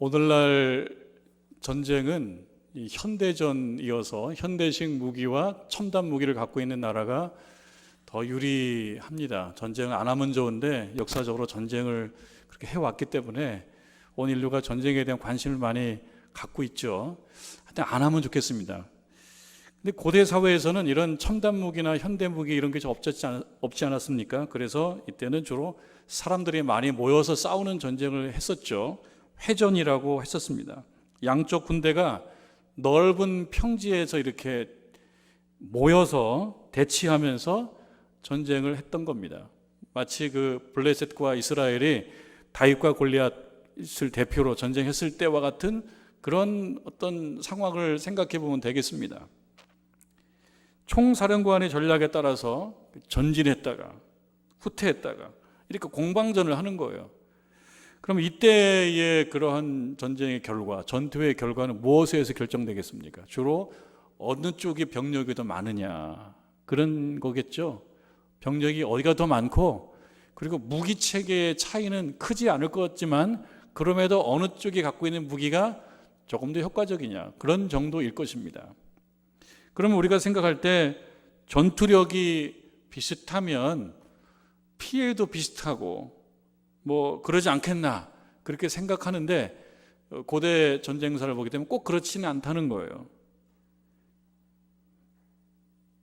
오늘날 전쟁은 이 현대전이어서 현대식 무기와 첨단 무기를 갖고 있는 나라가 더 유리합니다. 전쟁을 안 하면 좋은데 역사적으로 전쟁을 그렇게 해왔기 때문에 온 인류가 전쟁에 대한 관심을 많이 갖고 있죠. 하여튼 안 하면 좋겠습니다. 근데 고대 사회에서는 이런 첨단 무기나 현대 무기 이런 게 좀 없지 않았습니까? 그래서 이때는 주로 사람들이 많이 모여서 싸우는 전쟁을 했었죠. 회전이라고 했었습니다. 양쪽 군대가 넓은 평지에서 이렇게 모여서 대치하면서 전쟁을 했던 겁니다. 마치 그 블레셋과 이스라엘이 다윗과 골리앗을 대표로 전쟁했을 때와 같은 그런 어떤 상황을 생각해 보면 되겠습니다. 총사령관의 전략에 따라서 전진했다가 후퇴했다가 이렇게 공방전을 하는 거예요. 그럼 이때의 그러한 전쟁의 결과, 전투의 결과는 무엇에 의해서 결정되겠습니까? 주로 어느 쪽이 병력이 더 많으냐 그런 거겠죠. 병력이 어디가 더 많고 그리고 무기 체계의 차이는 크지 않을 것 같지만 그럼에도 어느 쪽이 갖고 있는 무기가 조금 더 효과적이냐 그런 정도일 것입니다. 그러면 우리가 생각할 때 전투력이 비슷하면 피해도 비슷하고 뭐 그러지 않겠나 그렇게 생각하는데 고대 전쟁사를 보게 되면 꼭 그렇지는 않다는 거예요.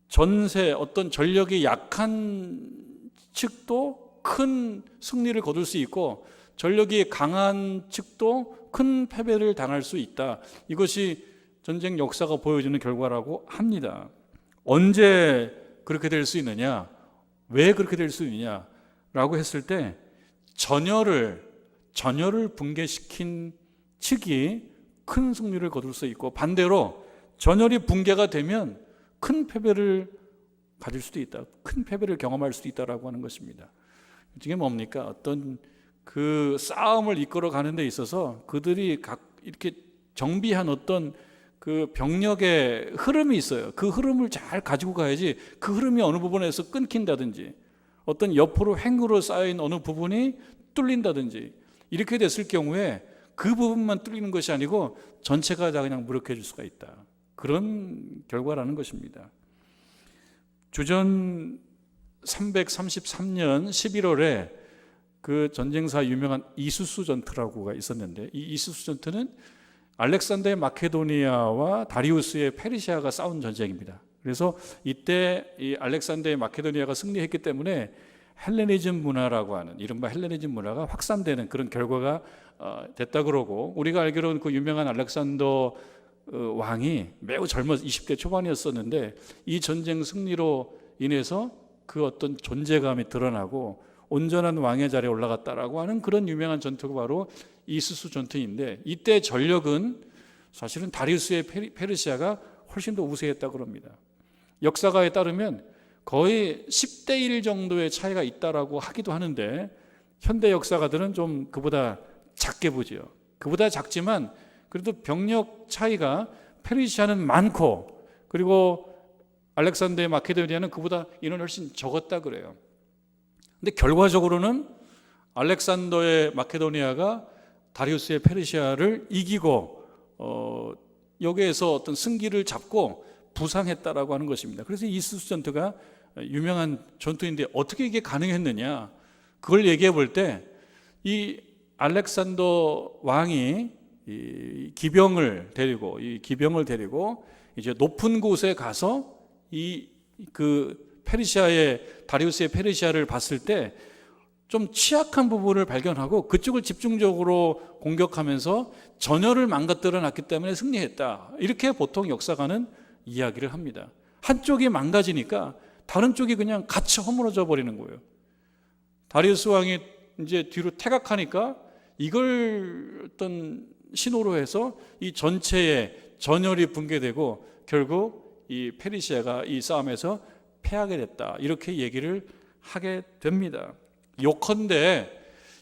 전세 어떤 전력이 약한 측도 큰 승리를 거둘 수 있고 전력이 강한 측도 큰 패배를 당할 수 있다. 이것이 전쟁 역사가 보여주는 결과라고 합니다. 언제 그렇게 될 수 있느냐? 왜 그렇게 될 수 있느냐라고 했을 때 전열을 붕괴시킨 측이 큰 승리를 거둘 수 있고 반대로 전열이 붕괴가 되면 큰 패배를 가질 수도 있다. 큰 패배를 경험할 수도 있다라고 하는 것입니다. 이게 뭡니까? 어떤 그 싸움을 이끌어 가는 데 있어서 그들이 이렇게 정비한 어떤 그 병력의 흐름이 있어요. 그 흐름을 잘 가지고 가야지 그 흐름이 어느 부분에서 끊긴다든지 어떤 옆으로 횡으로 쌓인 어느 부분이 뚫린다든지 이렇게 됐을 경우에 그 부분만 뚫리는 것이 아니고 전체가 다 그냥 무력해질 수가 있다. 그런 결과라는 것입니다. 주전 333년 11월에 그 전쟁사 유명한 이수수 전투라고가 있었는데 이 이수수 전투는 알렉산더의 마케도니아와 다리우스의 페르시아가 싸운 전쟁입니다. 그래서 이때 이 알렉산더의 마케도니아가 승리했기 때문에 헬레니즘 문화라고 하는 이른바 헬레니즘 문화가 확산되는 그런 결과가 됐다 그러고 우리가 알기로는 그 유명한 알렉산더 왕이 매우 젊어서 20대 초반이었었는데 이 전쟁 승리로 인해서 그 어떤 존재감이 드러나고 온전한 왕의 자리에 올라갔다라고 하는 그런 유명한 전투가 바로 이수수 전투인데 이때 전력은 사실은 다리우스의 페르시아가 훨씬 더 우세했다고 합니다. 역사가에 따르면 거의 10대 1 정도의 차이가 있다라고 하기도 하는데 현대 역사가들은 좀 그보다 작게 보죠. 그보다 작지만 그래도 병력 차이가 페르시아는 많고 그리고 알렉산더의 마케도니아는 그보다 인원이 훨씬 적었다 그래요. 근데 결과적으로는 알렉산더의 마케도니아가 다리우스의 페르시아를 이기고 여기에서 어떤 승기를 잡고 부상했다라고 하는 것입니다. 그래서 이수수 전투가 유명한 전투인데 어떻게 이게 가능했느냐? 그걸 얘기해 볼 때 이 알렉산더 왕이 이 기병을 데리고 이제 높은 곳에 가서 그 페르시아의 다리우스의 페르시아를 봤을 때 좀 취약한 부분을 발견하고 그쪽을 집중적으로 공격하면서 전열을 망가뜨려 놨기 때문에 승리했다. 이렇게 보통 역사가는 이야기를 합니다. 한쪽이 망가지니까 다른 쪽이 그냥 같이 허물어져 버리는 거예요. 다리우스 왕이 이제 뒤로 퇴각하니까 이걸 어떤 신호로 해서 이 전체의 전열이 붕괴되고 결국 이 페르시아가 이 싸움에서 패하게 됐다. 이렇게 얘기를 하게 됩니다. 요컨대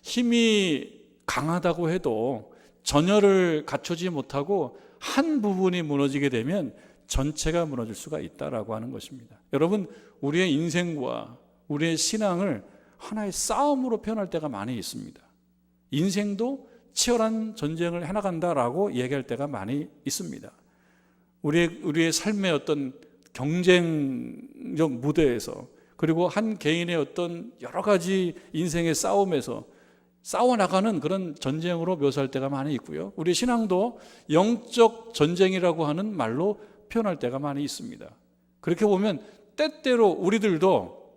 힘이 강하다고 해도 전열을 갖추지 못하고 한 부분이 무너지게 되면 전체가 무너질 수가 있다라고 하는 것입니다. 여러분, 우리의 인생과 우리의 신앙을 하나의 싸움으로 표현할 때가 많이 있습니다. 인생도 치열한 전쟁을 해나간다라고 얘기할 때가 많이 있습니다. 우리의 삶의 어떤 경쟁적 무대에서, 그리고 한 개인의 어떤 여러 가지 인생의 싸움에서 싸워나가는 그런 전쟁으로 묘사할 때가 많이 있고요. 우리 신앙도 영적 전쟁이라고 하는 말로 표현할 때가 많이 있습니다. 그렇게 보면 때때로 우리들도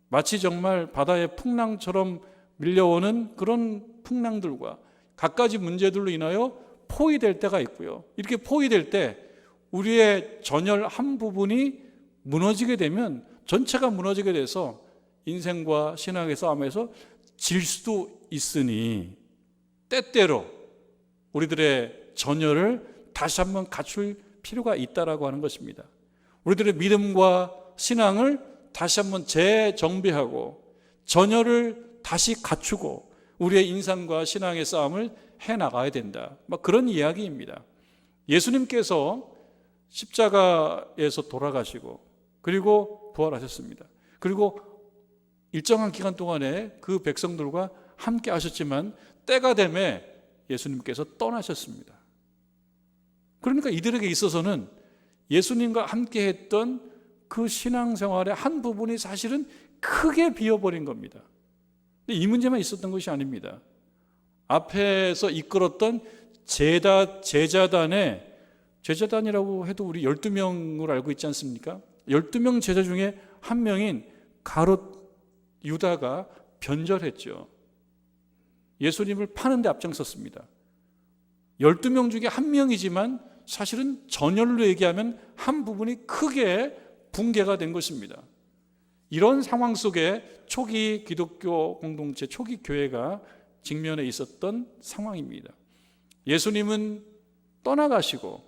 마치 정말 바다의 풍랑처럼 밀려오는 그런 풍랑들과 갖가지 문제들로 인하여 포위될 때가 있고요. 이렇게 포위될 때 우리의 전열 한 부분이 무너지게 되면 전체가 무너지게 돼서 인생과 신앙의 싸움에서 질 수도 있으니, 때때로 우리들의 전열을 다시 한번 갖출 필요가 있다라고 하는 것입니다. 우리들의 믿음과 신앙을 다시 한번 재정비하고 전열을 다시 갖추고 우리의 인생과 신앙의 싸움을 해나가야 된다, 그런 이야기입니다. 예수님께서 십자가에서 돌아가시고 그리고 부활하셨습니다. 그리고 일정한 기간 동안에 그 백성들과 함께 하셨지만 때가 되매 예수님께서 떠나셨습니다. 그러니까 이들에게 있어서는 예수님과 함께 했던 그 신앙생활의 한 부분이 사실은 크게 비어버린 겁니다. 근데 이 문제만 있었던 것이 아닙니다. 앞에서 이끌었던 제자단이라고 해도 우리 12명으로 알고 있지 않습니까? 12명 제자 중에 한 명인 가롯 유다가 변절했죠. 예수님을 파는데 앞장섰습니다. 12명 중에 한 명이지만 사실은 전열로 얘기하면 한 부분이 크게 붕괴가 된 것입니다. 이런 상황 속에 초기 기독교 공동체, 초기 교회가 직면해 있었던 상황입니다. 예수님은 떠나가시고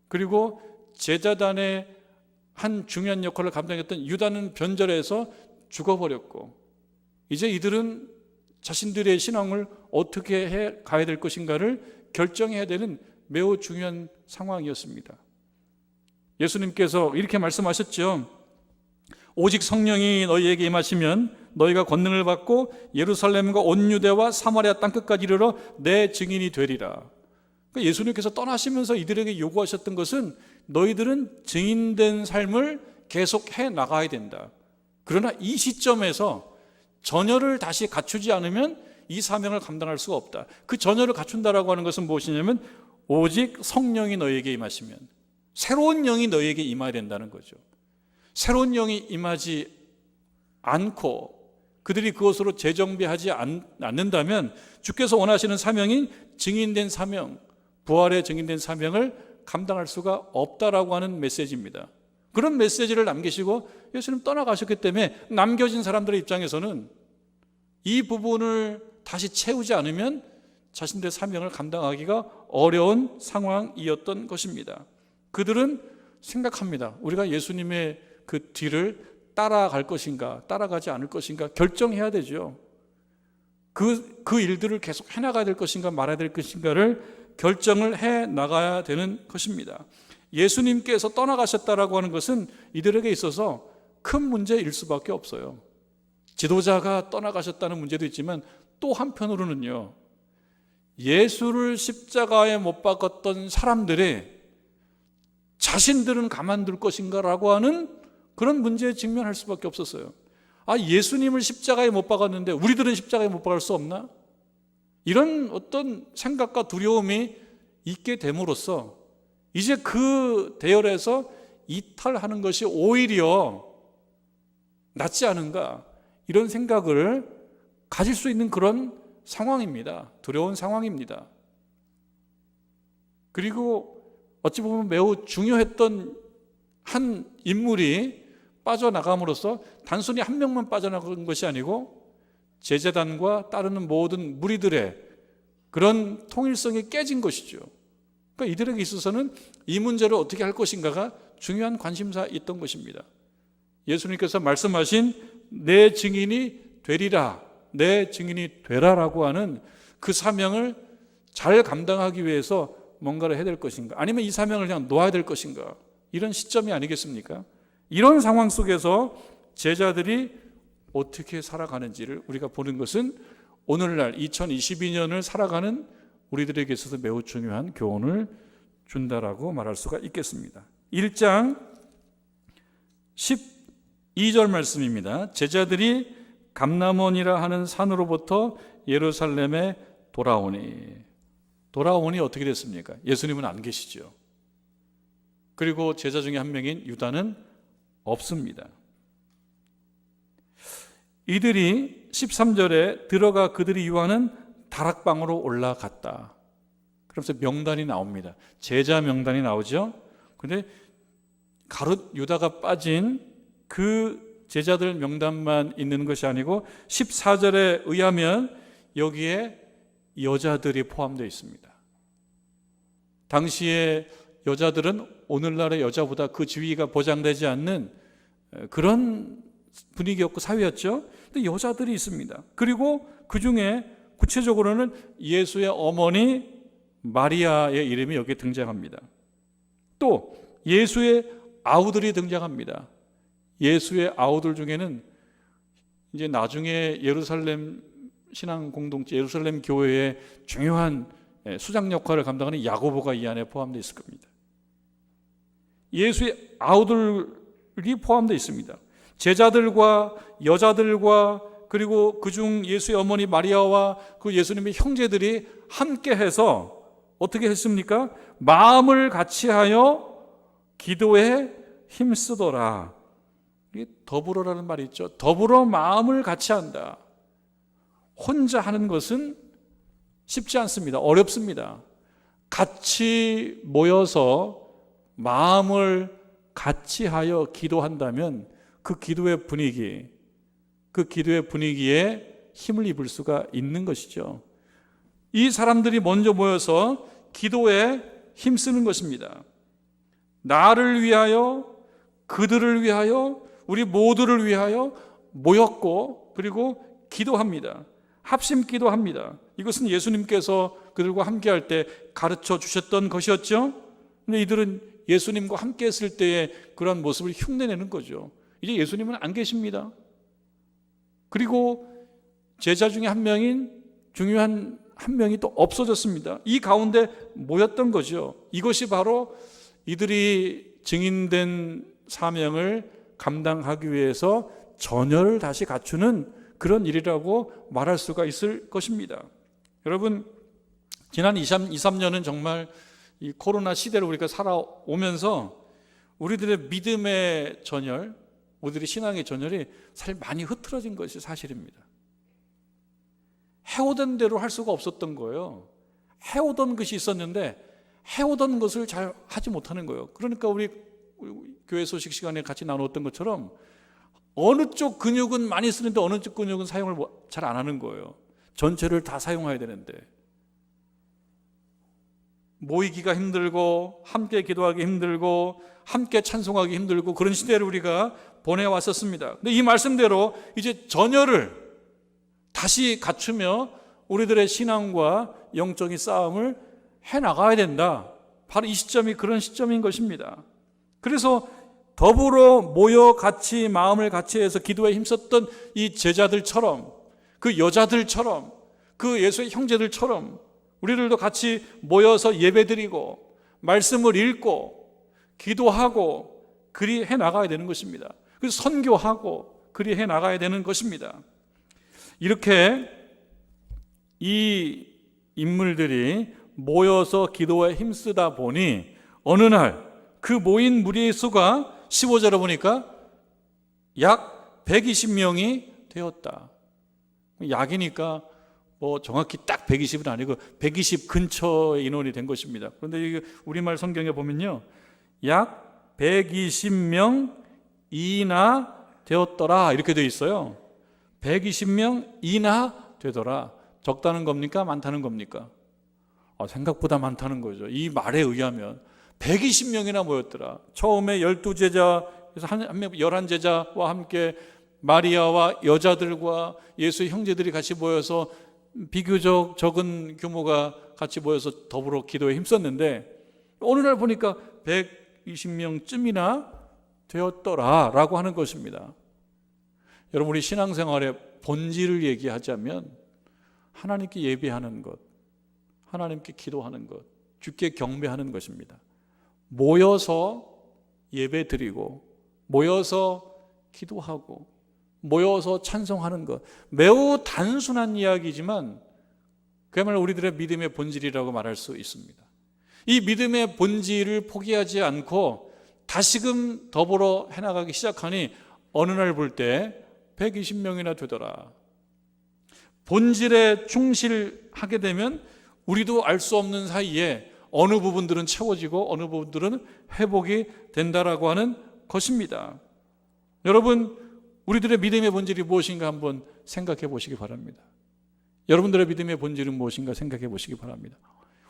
그리고 제자단의 한 중요한 역할을 감당했던 유다는 변절해서 죽어버렸고, 이제 이들은 자신들의 신앙을 어떻게 해 가야 될 것인가를 결정해야 되는 매우 중요한 상황이었습니다. 예수님께서 이렇게 말씀하셨죠. 오직 성령이 너희에게 임하시면 너희가 권능을 받고 예루살렘과 온 유대와 사마리아 땅끝까지 이르러 내 증인이 되리라. 그러니까 예수님께서 떠나시면서 이들에게 요구하셨던 것은 너희들은 증인된 삶을 계속해 나가야 된다. 그러나 이 시점에서 전열을 다시 갖추지 않으면 이 사명을 감당할 수가 없다. 그 전열을 갖춘다라고 하는 것은 무엇이냐면 오직 성령이 너희에게 임하시면, 새로운 영이 너희에게 임해야 된다는 거죠. 새로운 영이 임하지 않고 그들이 그것으로 재정비하지 않는다면 주께서 원하시는 사명인 증인된 사명, 부활의 증인된 사명을 감당할 수가 없다라고 하는 메시지입니다. 그런 메시지를 남기시고 예수님 떠나가셨기 때문에 남겨진 사람들의 입장에서는 이 부분을 다시 채우지 않으면 자신들의 사명을 감당하기가 어려운 상황이었던 것입니다. 그들은 생각합니다. 우리가 예수님의 그 뒤를 따라갈 것인가 따라가지 않을 것인가 결정해야 되죠. 그 일들을 계속 해나가야 될 것인가 말아야 될 것인가를 결정을 해나가야 되는 것입니다. 예수님께서 떠나가셨다라고 하는 것은 이들에게 있어서 큰 문제일 수밖에 없어요. 지도자가 떠나가셨다는 문제도 있지만 또 한편으로는요, 예수를 십자가에 못 박았던 사람들이 자신들은 가만둘 것인가라고 하는 그런 문제에 직면할 수밖에 없었어요. 예수님을 십자가에 못 박았는데 우리들은 십자가에 못 박을 수 없나? 이런 어떤 생각과 두려움이 있게 됨으로써 이제 그 대열에서 이탈하는 것이 오히려 낫지 않은가, 이런 생각을 가질 수 있는 그런 상황입니다. 두려운 상황입니다. 그리고 어찌 보면 매우 중요했던 한 인물이 빠져나감으로써 단순히 한 명만 빠져나간 것이 아니고 제자단과 따르는 모든 무리들의 그런 통일성이 깨진 것이죠. 그러니까 이들에게 있어서는 이 문제를 어떻게 할 것인가가 중요한 관심사였던 것입니다. 예수님께서 말씀하신 내 증인이 되리라, 내 증인이 되라라고 하는 그 사명을 잘 감당하기 위해서 뭔가를 해야 될 것인가, 아니면 이 사명을 그냥 놓아야 될 것인가, 이런 시점이 아니겠습니까? 이런 상황 속에서 제자들이 어떻게 살아가는지를 우리가 보는 것은 오늘날 2022년을 살아가는 우리들에게 있어서 매우 중요한 교훈을 준다라고 말할 수가 있겠습니다. 1장 12절 말씀입니다. 제자들이 감람원이라 하는 산으로부터 예루살렘에 돌아오니 어떻게 됐습니까? 예수님은 안 계시죠. 그리고 제자 중에 한 명인 유다는 없습니다. 이들이 13절에 들어가 그들이 유하는 다락방으로 올라갔다. 그러면서 명단이 나옵니다. 제자 명단이 나오죠. 그런데 가룟 유다가 빠진 그 제자들 명단만 있는 것이 아니고 14절에 의하면 여기에 여자들이 포함되어 있습니다. 당시에 여자들은 오늘날의 여자보다 그 지위가 보장되지 않는 그런 분위기였고 사회였죠. 근데 여자들이 있습니다. 그리고 그 중에 구체적으로는 예수의 어머니 마리아의 이름이 여기에 등장합니다. 또 예수의 아우들이 등장합니다. 예수의 아우들 중에는 이제 나중에 예루살렘 신앙 공동체, 예루살렘 교회의 중요한 수장 역할을 감당하는 야고보가 이 안에 포함되어 있을 겁니다. 예수의 아우들이 포함되어 있습니다. 제자들과 여자들과 그리고 그중 예수의 어머니 마리아와 그 예수님의 형제들이 함께해서 어떻게 했습니까? 마음을 같이하여 기도에 힘쓰더라. 이게 더불어라는 말이 있죠. 더불어 마음을 같이 한다. 혼자 하는 것은 쉽지 않습니다. 어렵습니다. 같이 모여서 마음을 같이 하여 기도한다면 그 기도의 분위기에 힘을 입을 수가 있는 것이죠. 이 사람들이 먼저 모여서 기도에 힘쓰는 것입니다. 나를 위하여, 그들을 위하여, 우리 모두를 위하여 모였고 그리고 기도합니다. 합심 기도합니다. 이것은 예수님께서 그들과 함께할 때 가르쳐 주셨던 것이었죠. 그런데 이들은 예수님과 함께 했을 때의 그런 모습을 흉내내는 거죠. 이제 예수님은 안 계십니다. 그리고 제자 중에 한 명인 중요한 한 명이 또 없어졌습니다. 이 가운데 모였던 거죠. 이것이 바로 이들이 증인된 사명을 감당하기 위해서 전열을 다시 갖추는 그런 일이라고 말할 수가 있을 것입니다. 여러분, 지난 2, 3년은 정말 이 코로나 시대를 우리가 살아오면서 우리들의 믿음의 전열, 우리들의 신앙의 전열이 사실 많이 흐트러진 것이 사실입니다. 해오던 대로 할 수가 없었던 거예요. 해오던 것이 있었는데 해오던 것을 잘 하지 못하는 거예요. 그러니까 우리 교회 소식 시간에 같이 나눴던 것처럼 어느 쪽 근육은 많이 쓰는데 어느 쪽 근육은 사용을 잘 안 하는 거예요. 전체를 다 사용해야 되는데 모이기가 힘들고 함께 기도하기 힘들고 함께 찬송하기 힘들고 그런 시대를 우리가 보내왔었습니다. 근데 이 말씀대로 이제 전열을 다시 갖추며 우리들의 신앙과 영적인 싸움을 해나가야 된다. 바로 이 시점이 그런 시점인 것입니다. 그래서 더불어 모여 같이 마음을 같이 해서 기도에 힘썼던 이 제자들처럼 그 여자들처럼 그 예수의 형제들처럼 우리들도 같이 모여서 예배드리고 말씀을 읽고 기도하고 그리 해나가야 되는 것입니다. 그래서 선교하고 그리 해나가야 되는 것입니다. 이렇게 이 인물들이 모여서 기도에 힘쓰다 보니 어느 날 그 모인 무리의 수가 15절에 보니까 약 120명이 되었다. 약이니까 뭐 정확히 딱 120은 아니고 120 근처의 인원이 된 것입니다. 그런데 이게 우리말 성경에 보면요, 약 120명 이나 되었더라 이렇게 되어 있어요. 120명 이나 되더라. 적다는 겁니까? 많다는 겁니까? 생각보다 많다는 거죠. 이 말에 의하면 120명이나 모였더라. 처음에 12제자, 그래서 한 명 11제자와 함께 마리아와 여자들과 예수의 형제들이 같이 모여서 비교적 적은 규모가 같이 모여서 더불어 기도에 힘썼는데 어느 날 보니까 120명쯤이나 되었더라라고 하는 것입니다. 여러분, 우리 신앙생활의 본질을 얘기하자면 하나님께 예배하는 것, 하나님께 기도하는 것, 주께 경배하는 것입니다. 모여서 예배 드리고, 모여서 기도하고, 모여서 찬송하는 것, 매우 단순한 이야기지만 그야말로 우리들의 믿음의 본질이라고 말할 수 있습니다. 이 믿음의 본질을 포기하지 않고 다시금 더불어 해나가기 시작하니 어느 날 볼 때 120명이나 되더라. 본질에 충실하게 되면 우리도 알 수 없는 사이에 어느 부분들은 채워지고 어느 부분들은 회복이 된다라고 하는 것입니다. 여러분, 우리들의 믿음의 본질이 무엇인가 한번 생각해 보시기 바랍니다. 여러분들의 믿음의 본질은 무엇인가 생각해 보시기 바랍니다.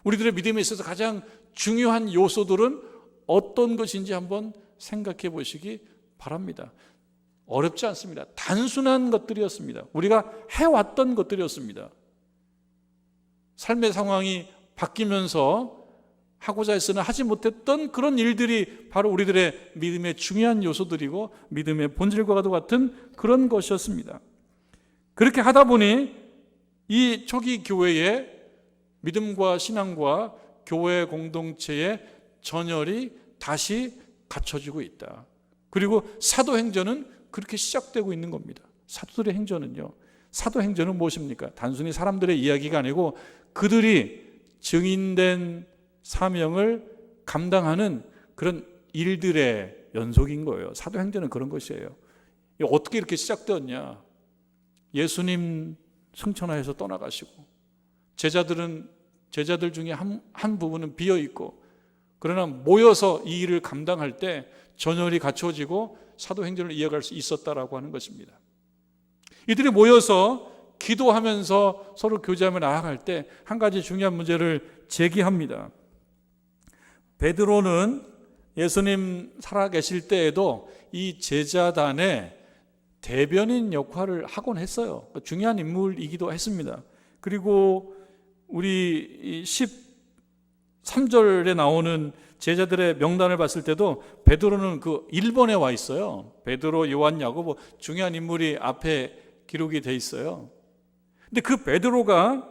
우리들의 믿음에 있어서 가장 중요한 요소들은 어떤 것인지 한번 생각해 보시기 바랍니다. 어렵지 않습니다. 단순한 것들이었습니다. 우리가 해왔던 것들이었습니다. 삶의 상황이 바뀌면서 하고자 했으나 하지 못했던 그런 일들이 바로 우리들의 믿음의 중요한 요소들이고 믿음의 본질과도 같은 그런 것이었습니다. 그렇게 하다 보니 이 초기 교회의 믿음과 신앙과 교회 공동체의 전열이 다시 갖춰지고 있다. 그리고 사도행전은 그렇게 시작되고 있는 겁니다. 사도들의 행전은요. 사도행전은 무엇입니까? 단순히 사람들의 이야기가 아니고 그들이 증인된 사명을 감당하는 그런 일들의 연속인 거예요. 사도행전은 그런 것이에요. 어떻게 이렇게 시작되었냐? 예수님 승천하여서 떠나가시고 제자들 중에 한 부분은 비어 있고, 그러나 모여서 이 일을 감당할 때 전열이 갖춰지고 사도행전을 이어갈 수 있었다라고 하는 것입니다. 이들이 모여서 기도하면서 서로 교제하며 나아갈 때 한 가지 중요한 문제를 제기합니다. 베드로는 예수님 살아계실 때에도 이 제자단의 대변인 역할을 하곤 했어요. 중요한 인물이기도 했습니다. 그리고 우리 13절에 나오는 제자들의 명단을 봤을 때도 베드로는 그 1번에 와 있어요. 베드로, 요한, 야고보 중요한 인물이 앞에 기록이 돼 있어요. 근데 그 베드로가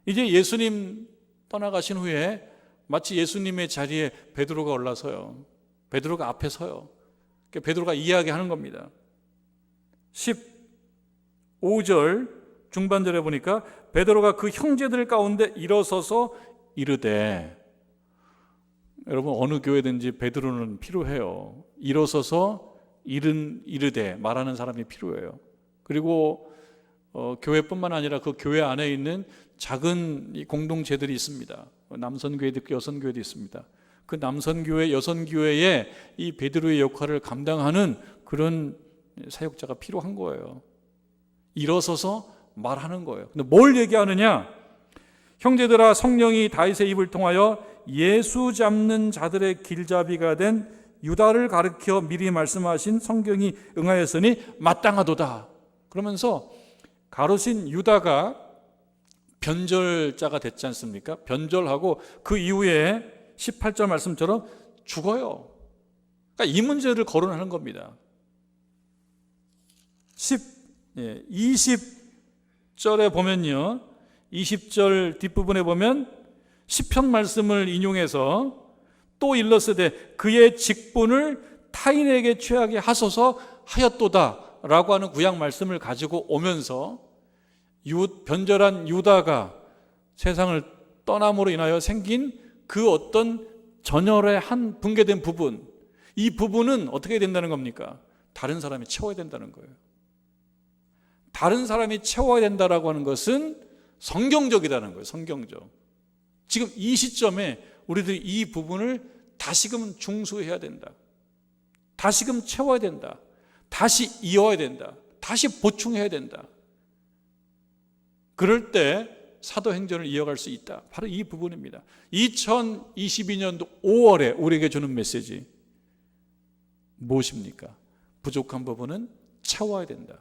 이제 예수님 떠나가신 후에 마치 예수님의 자리에 베드로가 올라서요. 베드로가 앞에 서요. 베드로가 이야기하는 겁니다. 15절 중반절에 보니까 베드로가 그 형제들 가운데 일어서서 이르되, 여러분 어느 교회든지 베드로는 필요해요. 일어서서 이르되 말하는 사람이 필요해요. 그리고 교회뿐만 아니라 그 교회 안에 있는 작은 공동체들이 있습니다. 남선교회도 있고 여선교회도 있습니다. 그 남선교회, 여선교회에 이 베드로의 역할을 감당하는 그런 사역자가 필요한 거예요. 일어서서 말하는 거예요. 근데 뭘 얘기하느냐? 형제들아, 성령이 다윗의 입을 통하여 예수 잡는 자들의 길잡이가 된 유다를 가르쳐 미리 말씀하신 성경이 응하였으니 마땅하도다. 그러면서 가로신 유다가 변절자가 됐지 않습니까? 변절하고 그 이후에 18절 말씀처럼 죽어요. 그러니까 이 문제를 거론하는 겁니다. 20절에 보면요, 20절 뒷부분에 보면 시편 말씀을 인용해서 또 일렀으되 그의 직분을 타인에게 취하게 하소서 하였도다 라고 하는 구약 말씀을 가지고 오면서 변절한 유다가 세상을 떠남으로 인하여 생긴 그 어떤 전열의 한 붕괴된 부분, 이 부분은 어떻게 된다는 겁니까? 다른 사람이 채워야 된다는 거예요. 다른 사람이 채워야 된다라고 하는 것은 성경적이라는 거예요. 성경적. 지금 이 시점에 우리들이 이 부분을 다시금 중수해야 된다. 다시금 채워야 된다. 다시 이어야 된다. 다시 보충해야 된다. 그럴 때 사도행전을 이어갈 수 있다. 바로 이 부분입니다. 2022년도 5월에 우리에게 주는 메시지 무엇입니까? 부족한 부분은 채워야 된다.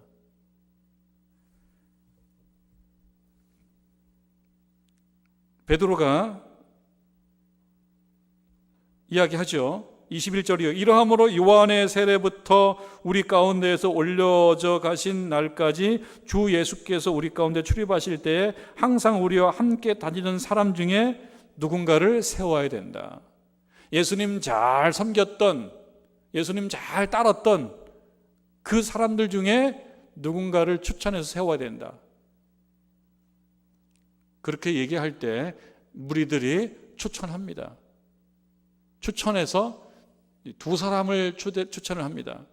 베드로가 이야기하죠. 21절이요. 이러함으로 요한의 세례부터 우리 가운데에서 올려져 가신 날까지 주 예수께서 우리 가운데 출입하실 때에 항상 우리와 함께 다니는 사람 중에 누군가를 세워야 된다. 예수님 잘 섬겼던, 예수님 잘 따랐던 그 사람들 중에 누군가를 추천해서 세워야 된다. 그렇게 얘기할 때 무리들이 추천합니다. 추천해서 두 사람을 추천을 합니다.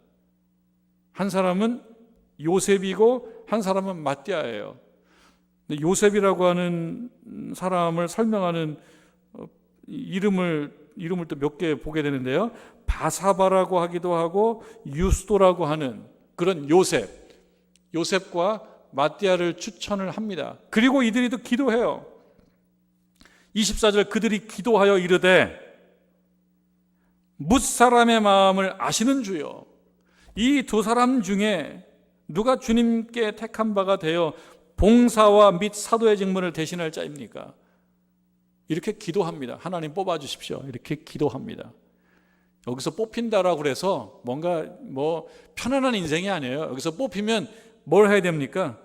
한 사람은 요셉이고 한 사람은 마띠아예요. 요셉이라고 하는 사람을 설명하는 이름을 또 몇 개 보게 되는데요. 바사바라고 하기도 하고 유스도라고 하는 그런 요셉과 마띠아를 추천을 합니다. 그리고 이들이 또 기도해요. 24절 그들이 기도하여 이르되 뭇사람의 마음을 아시는 주여, 이 두 사람 중에 누가 주님께 택한 바가 되어 봉사와 및 사도의 직분을 대신할 자입니까? 이렇게 기도합니다. 하나님 뽑아주십시오. 이렇게 기도합니다. 여기서 뽑힌다라고 그래서 뭔가 편안한 인생이 아니에요. 여기서 뽑히면 뭘 해야 됩니까?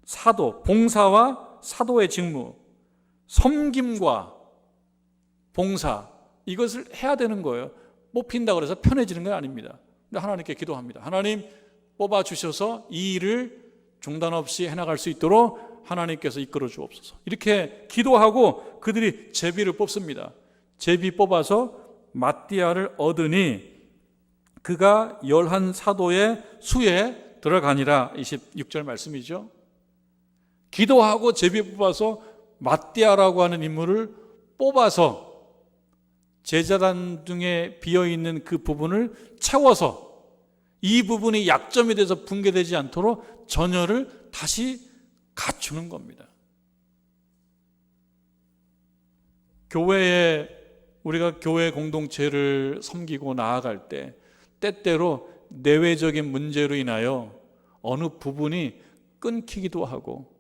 사도, 봉사와 사도의 직무, 섬김과 봉사, 이것을 해야 되는 거예요. 뽑힌다고 그래서 편해지는 건 아닙니다. 근데 하나님께 기도합니다. 하나님 뽑아주셔서 이 일을 중단 없이 해나갈 수 있도록 하나님께서 이끌어 주옵소서. 이렇게 기도하고 그들이 제비를 뽑습니다. 제비 뽑아서 마띠아를 얻으니 그가 11 사도의 수에 들어가니라. 26절 말씀이죠. 기도하고 제비 뽑아서 마띠아라고 하는 인물을 뽑아서 제자단 중에 비어있는 그 부분을 채워서 이 부분이 약점이 돼서 붕괴되지 않도록 전열을 다시 갖추는 겁니다. 교회에 우리가 교회 공동체를 섬기고 나아갈 때 때때로 내외적인 문제로 인하여 어느 부분이 끊기기도 하고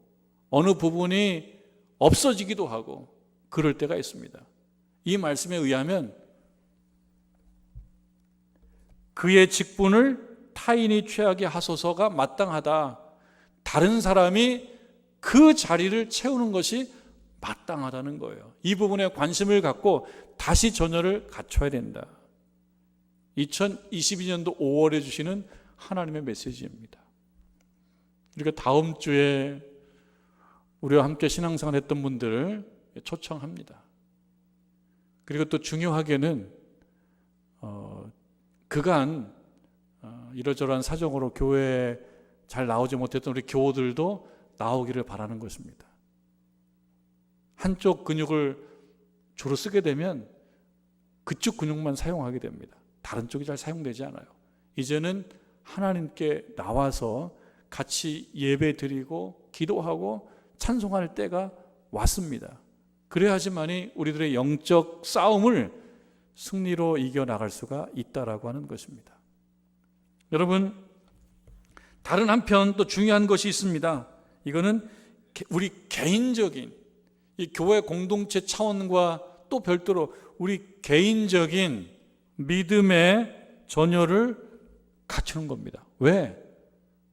어느 부분이 없어지기도 하고 그럴 때가 있습니다. 이 말씀에 의하면 그의 직분을 타인이 취하게 하소서가 마땅하다. 다른 사람이 그 자리를 채우는 것이 마땅하다는 거예요. 이 부분에 관심을 갖고 다시 전열을 갖춰야 된다. 2022년도 5월에 주시는 하나님의 메시지입니다. 그러니까 다음 주에 우리와 함께 신앙생활 했던 분들을 초청합니다. 그리고 또 중요하게는 그간 이러저러한 사정으로 교회에 잘 나오지 못했던 우리 교우들도 나오기를 바라는 것입니다. 한쪽 근육을 주로 쓰게 되면 그쪽 근육만 사용하게 됩니다. 다른 쪽이 잘 사용되지 않아요. 이제는 하나님께 나와서 같이 예배 드리고 기도하고 찬송할 때가 왔습니다. 그래야지만이 우리들의 영적 싸움을 승리로 이겨나갈 수가 있다라고 하는 것입니다. 여러분, 다른 한편 또 중요한 것이 있습니다. 이거는 우리 개인적인 이 교회 공동체 차원과 또 별도로 우리 개인적인 믿음의 전열을 갖추는 겁니다. 왜?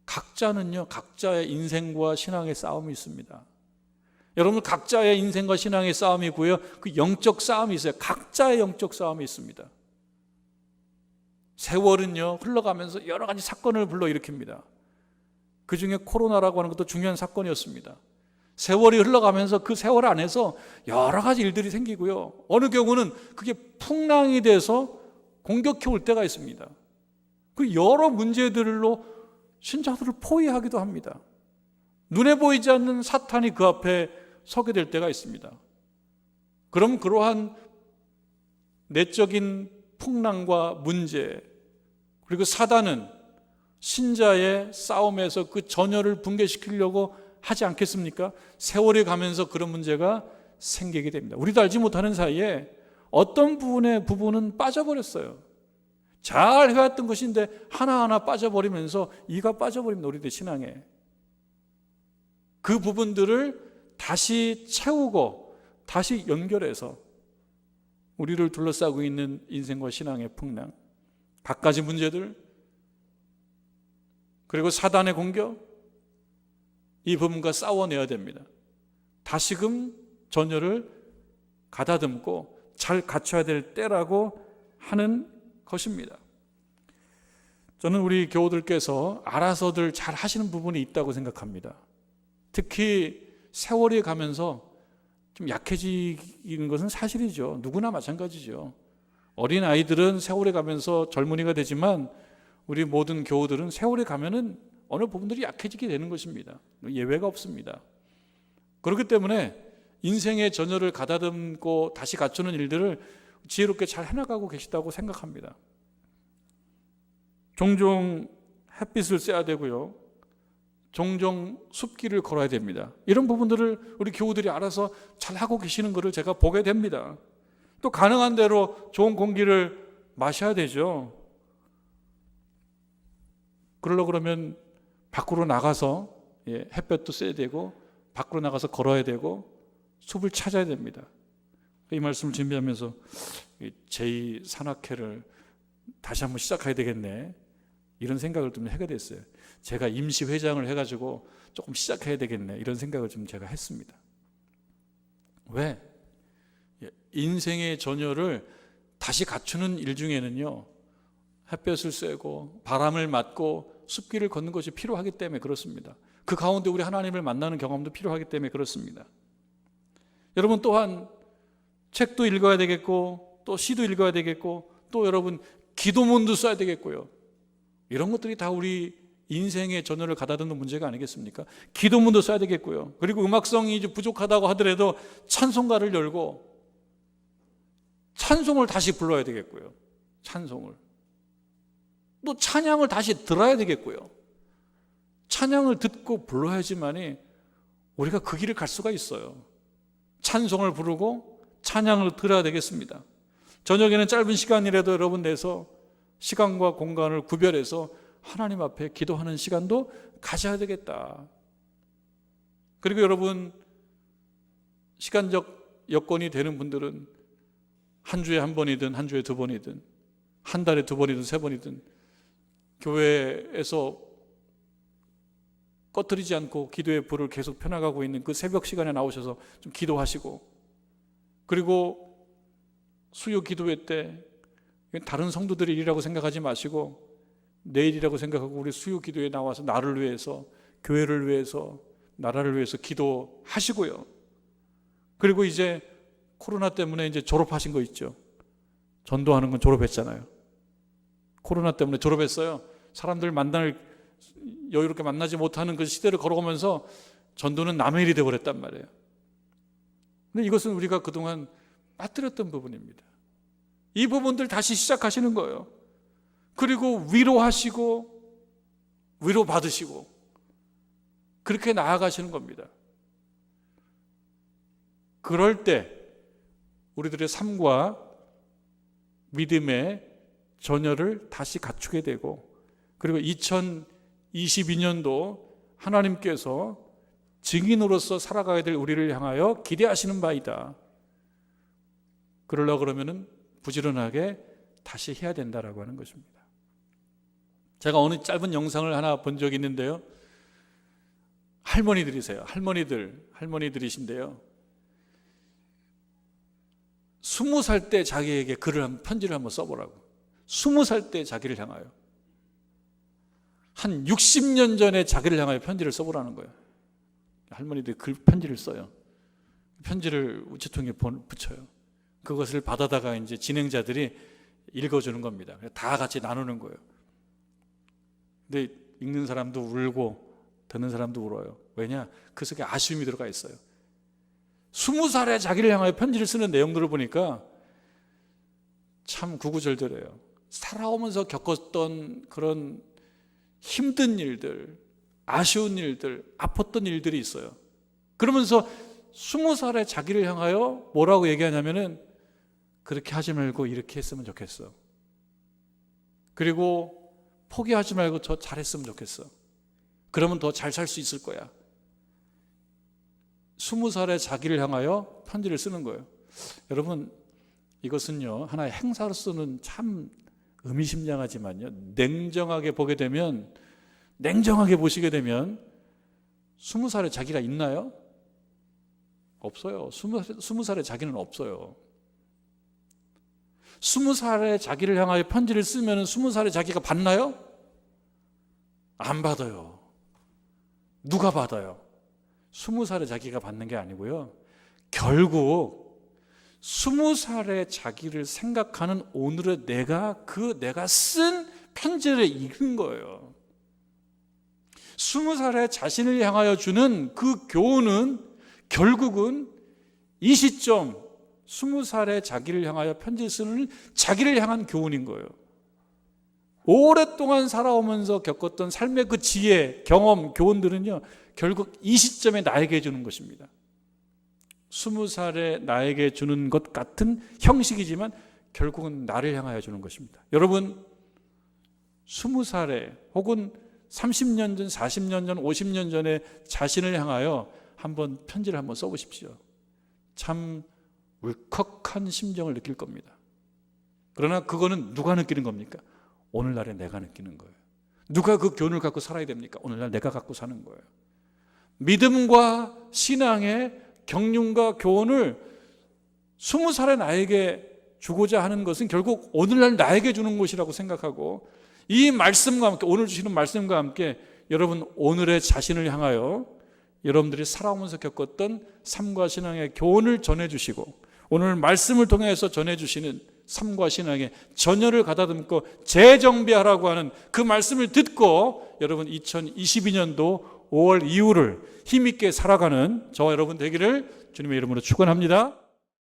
각자는요, 각자의 인생과 신앙의 싸움이 있습니다. 여러분, 각자의 인생과 신앙의 싸움이고요, 그 영적 싸움이 있어요. 각자의 영적 싸움이 있습니다. 세월은요, 흘러가면서 여러 가지 사건을 불러일으킵니다. 그 중에 코로나라고 하는 것도 중요한 사건이었습니다. 세월이 흘러가면서 그 세월 안에서 여러 가지 일들이 생기고요, 어느 경우는 그게 풍랑이 돼서 공격해 올 때가 있습니다. 그 여러 문제들로 신자들을 포위하기도 합니다. 눈에 보이지 않는 사탄이 그 앞에 서게 될 때가 있습니다. 그럼 그러한 내적인 풍랑과 문제, 그리고 사단은 신자의 싸움에서 그 전열을 붕괴시키려고 하지 않겠습니까? 세월이 가면서 그런 문제가 생기게 됩니다. 우리도 알지 못하는 사이에 어떤 부분은 빠져버렸어요. 잘 해왔던 것인데 하나하나 빠져버리면서 이가 빠져버립니다. 우리들 신앙에. 그 부분들을 다시 채우고 다시 연결해서 우리를 둘러싸고 있는 인생과 신앙의 풍랑, 갖가지 문제들, 그리고 사단의 공격, 이 부분과 싸워내야 됩니다. 다시금 전열을 가다듬고 잘 갖춰야 될 때라고 하는 것입니다. 저는 우리 교우들께서 알아서들 잘 하시는 부분이 있다고 생각합니다. 특히 세월이 가면서 좀 약해지는 것은 사실이죠. 누구나 마찬가지죠. 어린 아이들은 세월이 가면서 젊은이가 되지만 우리 모든 교우들은 세월이 가면은 어느 부분들이 약해지게 되는 것입니다. 예외가 없습니다. 그렇기 때문에 인생의 전열을 가다듬고 다시 갖추는 일들을 지혜롭게 잘 해나가고 계시다고 생각합니다. 종종 햇빛을 쐬야 되고요. 종종 숲길을 걸어야 됩니다. 이런 부분들을 우리 교우들이 알아서 잘 하고 계시는 것을 제가 보게 됩니다. 또 가능한 대로 좋은 공기를 마셔야 되죠. 그러려고 그러면 밖으로 나가서 햇볕도 쐬야 되고 밖으로 나가서 걸어야 되고 숲을 찾아야 됩니다. 이 말씀을 준비하면서 제2산악회를 다시 한번 시작해야 되겠네, 이런 생각을 좀 하게 됐어요. 제가 임시회장을 해가지고 조금 시작해야 되겠네, 이런 생각을 좀 제가 했습니다. 왜? 인생의 전열을 다시 갖추는 일 중에는요, 햇볕을 쐬고 바람을 맞고 숲길을 걷는 것이 필요하기 때문에 그렇습니다. 그 가운데 우리 하나님을 만나는 경험도 필요하기 때문에 그렇습니다. 여러분 또한 책도 읽어야 되겠고, 또 시도 읽어야 되겠고, 또 여러분 기도문도 써야 되겠고요. 이런 것들이 다 우리 인생의 전열을 가다듬는 문제가 아니겠습니까? 기도문도 써야 되겠고요. 그리고 음악성이 부족하다고 하더라도 찬송가를 열고 찬송을 다시 불러야 되겠고요. 찬송을. 또 찬양을 다시 들어야 되겠고요. 찬양을 듣고 불러야지만이 우리가 그 길을 갈 수가 있어요. 찬송을 부르고 찬양을 들어야 되겠습니다. 저녁에는 짧은 시간이라도 여러분 내서 시간과 공간을 구별해서 하나님 앞에 기도하는 시간도 가져야 되겠다. 그리고 여러분 시간적 여건이 되는 분들은 한 주에 한 번이든 한 주에 두 번이든 한 달에 두 번이든 세 번이든 교회에서 꺼뜨리지 않고 기도의 불을 계속 펴나가고 있는 그 새벽 시간에 나오셔서 좀 기도하시고, 그리고 수요 기도회 때 다른 성도들의 일이라고 생각하지 마시고 내일이라고 생각하고 우리 수요 기도에 나와서 나를 위해서, 교회를 위해서, 나라를 위해서 기도하시고요. 그리고 이제 코로나 때문에 이제 졸업하신 거 있죠. 전도하는 건 졸업했잖아요. 코로나 때문에 졸업했어요. 사람들 여유롭게 만나지 못하는 그 시대를 걸어가면서 전도는 남의 일이 되어버렸단 말이에요. 근데 이것은 우리가 그동안 빠뜨렸던 부분입니다. 이 부분들 다시 시작하시는 거예요. 그리고 위로하시고 위로받으시고 그렇게 나아가시는 겁니다. 그럴 때 우리들의 삶과 믿음의 전열을 다시 갖추게 되고, 그리고 2022년도 하나님께서 증인으로서 살아가야 될 우리를 향하여 기대하시는 바이다. 그러려고 그러면은 부지런하게 다시 해야 된다라고 하는 것입니다. 제가 어느 짧은 영상을 하나 본 적이 있는데요. 할머니들이세요. 할머니들이신데요. 20살 때 자기에게 편지를 한번 써보라고. 20살 때 자기를 향하여. 한 60년 전에 자기를 향하여 편지를 써보라는 거예요. 할머니들이 편지를 써요. 편지를 우체통에 붙여요. 그것을 받아다가 이제 진행자들이 읽어주는 겁니다. 다 같이 나누는 거예요. 근데 읽는 사람도 울고 듣는 사람도 울어요. 왜냐? 그 속에 아쉬움이 들어가 있어요. 20살에 자기를 향하여 편지를 쓰는 내용들을 보니까 참 구구절절해요. 살아오면서 겪었던 그런 힘든 일들, 아쉬운 일들, 아팠던 일들이 있어요. 그러면서 20살에 자기를 향하여 뭐라고 얘기하냐면은 그렇게 하지 말고 이렇게 했으면 좋겠어. 그리고 포기하지 말고 더 잘했으면 좋겠어. 그러면 더 잘 살 수 있을 거야. 20살의 자기를 향하여 편지를 쓰는 거예요. 여러분, 이것은요, 하나의 행사로서는 참 의미심장하지만요, 냉정하게 보시게 되면 20살의 자기가 있나요? 없어요. 20살의 자기는 없어요. 20살의 자기를 향하여 편지를 쓰면 20살의 자기가 받나요? 안 받아요. 누가 받아요? 20살의 자기가 받는 게 아니고요, 결국 20살의 자기를 생각하는 오늘의 내가 쓴 편지를 읽은 거예요. 20살의 자신을 향하여 주는 그 교훈은 결국은 이 시점 20살의 자기를 향하여 편지를 쓰는 자기를 향한 교훈인 거예요. 오랫동안 살아오면서 겪었던 삶의 그 지혜, 경험, 교훈들은요, 결국 이 시점에 나에게 주는 것입니다. 20살에 나에게 주는 것 같은 형식이지만 결국은 나를 향하여 주는 것입니다. 여러분, 20살에 혹은 30년 전, 40년 전, 50년 전에 자신을 향하여 한번 편지를 한번 써보십시오. 참 울컥한 심정을 느낄 겁니다. 그러나 그거는 누가 느끼는 겁니까? 오늘날에 내가 느끼는 거예요. 누가 그 교훈을 갖고 살아야 됩니까? 오늘날 내가 갖고 사는 거예요. 믿음과 신앙의 경륜과 교훈을 20살의 나에게 주고자 하는 것은 결국 오늘날 나에게 주는 것이라고 생각하고, 이 말씀과 함께, 오늘 주시는 말씀과 함께 여러분 오늘의 자신을 향하여 여러분들이 살아오면서 겪었던 삶과 신앙의 교훈을 전해주시고, 오늘 말씀을 통해서 전해주시는 삶과 신앙의 전열을 가다듬고 재정비하라고 하는 그 말씀을 듣고 여러분 2022년도 5월 이후를 힘있게 살아가는 저와 여러분 되기를 주님의 이름으로 축원합니다.